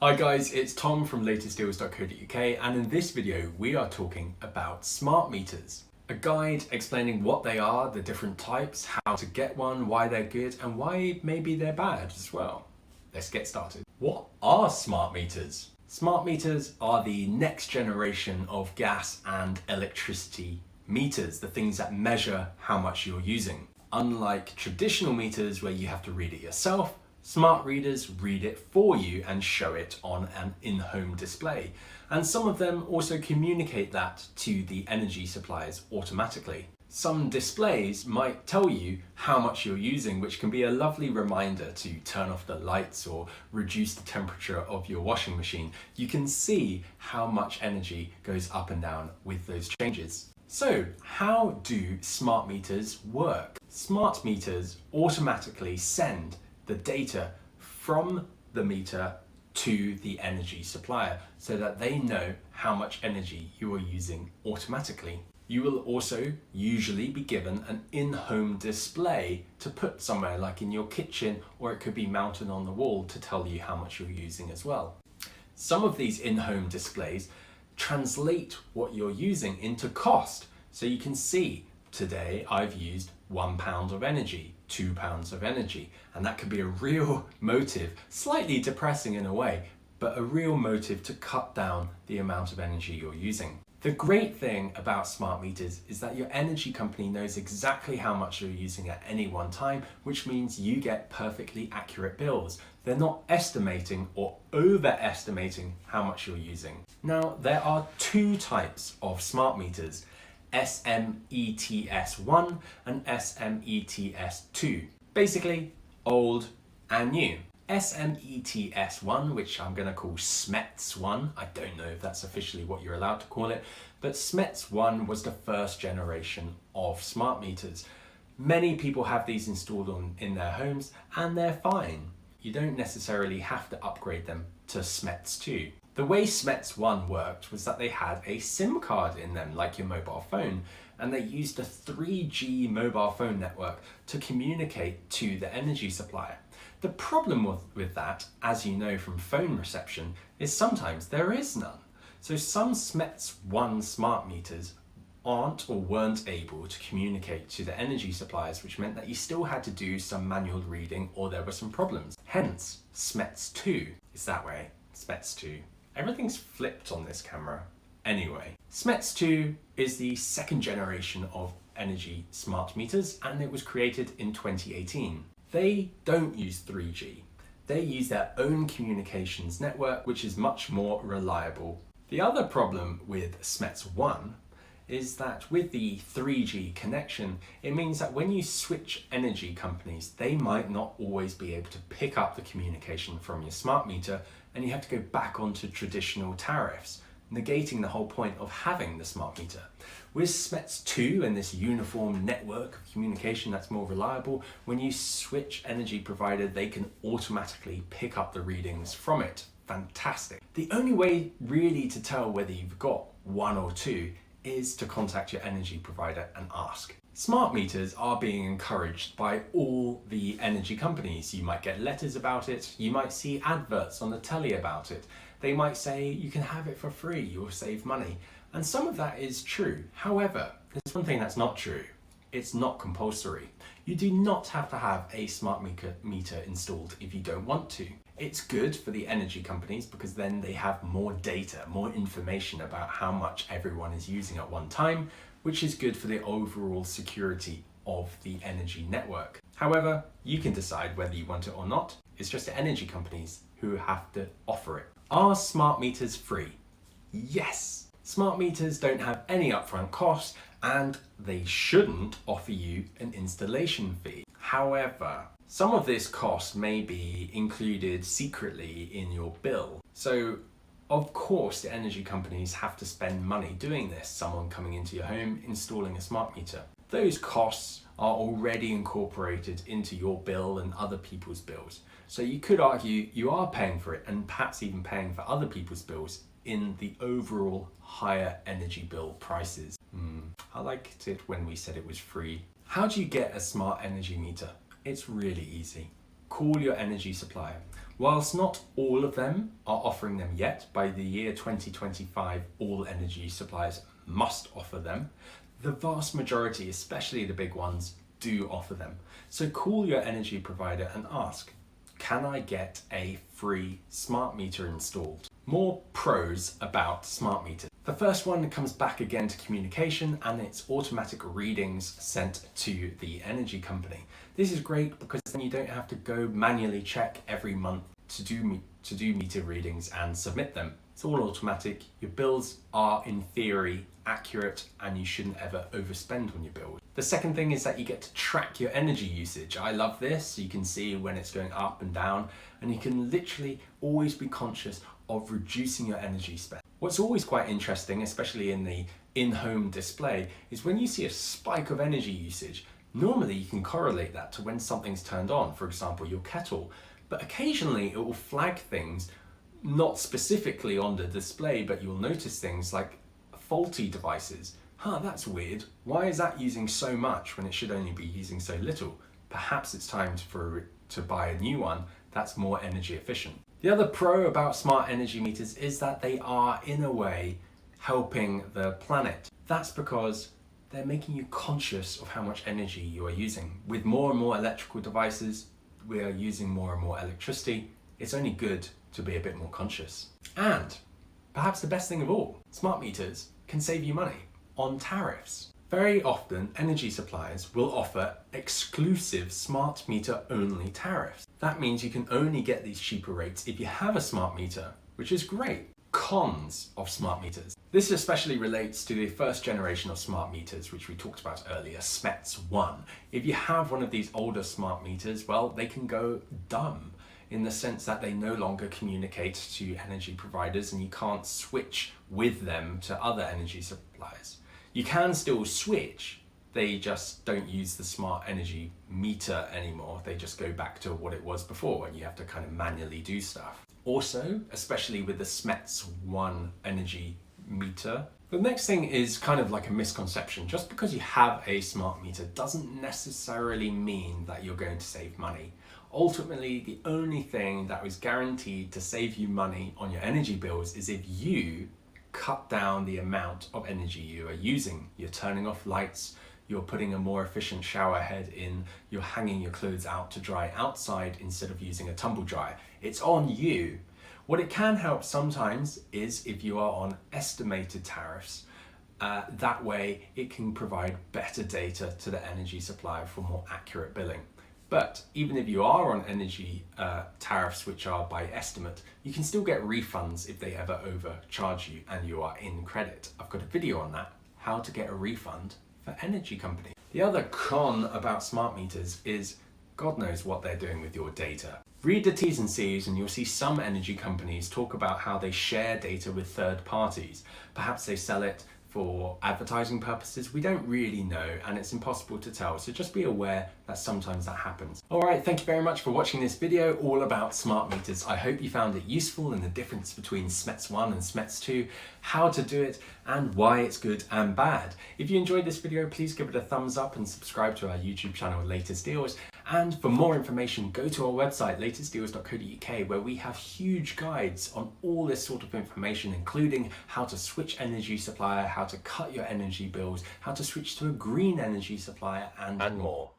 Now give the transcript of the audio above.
Hi guys, it's Tom from latestdeals.co.uk, and in this video we are talking about smart meters. A guide explaining what they are, the different types, how to get one, why they're good, and why maybe they're bad as well. Let's get started. What are smart meters? Smart meters are the next generation of gas and electricity meters, the things that measure how much you're using. Unlike traditional meters where you have to read it yourself, smart readers read it for you and show it on an in-home display. And some of them also communicate that to the energy suppliers automatically. Some displays might tell you how much you're using, which can be a lovely reminder to turn off the lights or reduce the temperature of your washing machine. You can see how much energy goes up and down with those changes. So, how do smart meters work? Smart meters automatically send the data from the meter to the energy supplier so that they know how much energy you are using automatically. You will also usually be given an in-home display to put somewhere like in your kitchen, or it could be mounted on the wall to tell you how much you're using as well. Some of these in-home displays translate what you're using into cost. So you can see today I've used £1 of energy, £2 of energy, and that could be a real motive, slightly depressing in a way, but a real motive to cut down the amount of energy you're using. The great thing about smart meters is that your energy company knows exactly how much you're using at any one time, which means you get perfectly accurate bills. They're not estimating or overestimating how much you're using. Now, there are two types of smart meters: SMETS1 and SMETS2. Basically, old and new. SMETS1, which I'm going to call SMETS1, I don't know if that's officially what you're allowed to call it, but SMETS1 was the first generation of smart meters. Many people have these installed in their homes and they're fine. You don't necessarily have to upgrade them to SMETS2. The way SMETS1 worked was that they had a SIM card in them, like your mobile phone, and they used a 3G mobile phone network to communicate to the energy supplier. The problem with that, as you know from phone reception, is sometimes there is none. So some SMETS1 smart meters aren't or weren't able to communicate to the energy suppliers, which meant that you still had to do some manual reading or there were some problems. Hence, SMETS2 is that way. SMETS2. Everything's flipped on this camera. Anyway, SMETS2 is the second generation of energy smart meters, and it was created in 2018. They don't use 3G. They use their own communications network, which is much more reliable. The other problem with SMETS1 is that with the 3G connection, it means that when you switch energy companies, they might not always be able to pick up the communication from your smart meter, and you have to go back onto traditional tariffs, negating the whole point of having the smart meter. With SMETS2 and this uniform network of communication that's more reliable, when you switch energy provider, they can automatically pick up the readings from it. Fantastic. The only way really to tell whether you've got one or two is to contact your energy provider and ask. Smart meters are being encouraged by all the energy companies. You might get letters about it, you might see adverts on the telly about it. They might say you can have it for free, you'll save money. And some of that is true. However, there's one thing that's not true. It's not compulsory. You do not have to have a smart meter installed if you don't want to. It's good for the energy companies because then they have more data, more information about how much everyone is using at one time, which is good for the overall security of the energy network. However, you can decide whether you want it or not. It's just the energy companies who have to offer it. Are smart meters free? Yes! Smart meters don't have any upfront costs and they shouldn't offer you an installation fee. However, some of this cost may be included secretly in your bill. So, of course, the energy companies have to spend money doing this, someone coming into your home, installing a smart meter. Those costs are already incorporated into your bill and other people's bills. So you could argue you are paying for it and perhaps even paying for other people's bills in the overall higher energy bill prices. I liked it when we said it was free. How do you get a smart energy meter? It's really easy. Call your energy supplier. Whilst not all of them are offering them yet, by the year 2025 all energy suppliers must offer them. The vast majority, especially the big ones, do offer them. So call your energy provider and ask, can I get a free smart meter installed? More pros about smart meters. The first one comes back again to communication, and it's automatic readings sent to the energy company. This is great because then you don't have to go manually check every month to do meter readings and submit them. It's all automatic. Your bills are in theory accurate, and you shouldn't ever overspend on your bills. The second thing is that you get to track your energy usage. I love this. You can see when it's going up and down, and you can literally always be conscious of reducing your energy spend. What's always quite interesting, especially in the in-home display, is when you see a spike of energy usage, normally you can correlate that to when something's turned on, for example, your kettle. But occasionally it will flag things, not specifically on the display, but you'll notice things like faulty devices. That's weird. Why is that using so much when it should only be using so little? Perhaps it's time to buy a new one that's more energy efficient. The other pro about smart energy meters is that they are, in a way, helping the planet. That's because they're making you conscious of how much energy you are using. With more and more electrical devices, we are using more and more electricity. It's only good to be a bit more conscious. And perhaps the best thing of all, smart meters can save you money on tariffs. Very often, energy suppliers will offer exclusive smart meter only tariffs. That means you can only get these cheaper rates if you have a smart meter, which is great. Cons of smart meters. This especially relates to the first generation of smart meters, which we talked about earlier, SMETS1. If you have one of these older smart meters, well, they can go dumb in the sense that they no longer communicate to energy providers, and you can't switch with them to other energy suppliers. You can still switch, they just don't use the smart energy meter anymore. They just go back to what it was before, and you have to kind of manually do stuff. Also, especially with the SMETS1 energy meter, the next thing is kind of like a misconception. Just because you have a smart meter doesn't necessarily mean that you're going to save money. Ultimately, the only thing that is guaranteed to save you money on your energy bills is if you cut down the amount of energy you are using. You're turning off lights, you're putting a more efficient shower head in, you're hanging your clothes out to dry outside instead of using a tumble dryer. It's on you. What it can help sometimes is if you are on estimated tariffs. That way it can provide better data to the energy supplier for more accurate billing. But even if you are on energy tariffs which are by estimate, you can still get refunds if they ever overcharge you and you are in credit. I've got a video on that, how to get a refund for energy company. The other con about smart meters is God knows what they're doing with your data. Read the T's and C's and you'll see some energy companies talk about how they share data with third parties. Perhaps they sell it for advertising purposes. We don't really know, and it's impossible to tell, so just be aware that sometimes that happens. Alright, thank you very much for watching this video all about smart meters. I hope you found it useful in the difference between SMETS1 and SMETS2, how to do it, and why it's good and bad. If you enjoyed this video, please give it a thumbs up and subscribe to our YouTube channel, Latest Deals. And for more information, go to our website, latestdeals.co.uk, where we have huge guides on all this sort of information, including how to switch energy supplier, how to cut your energy bills, how to switch to a green energy supplier, and more.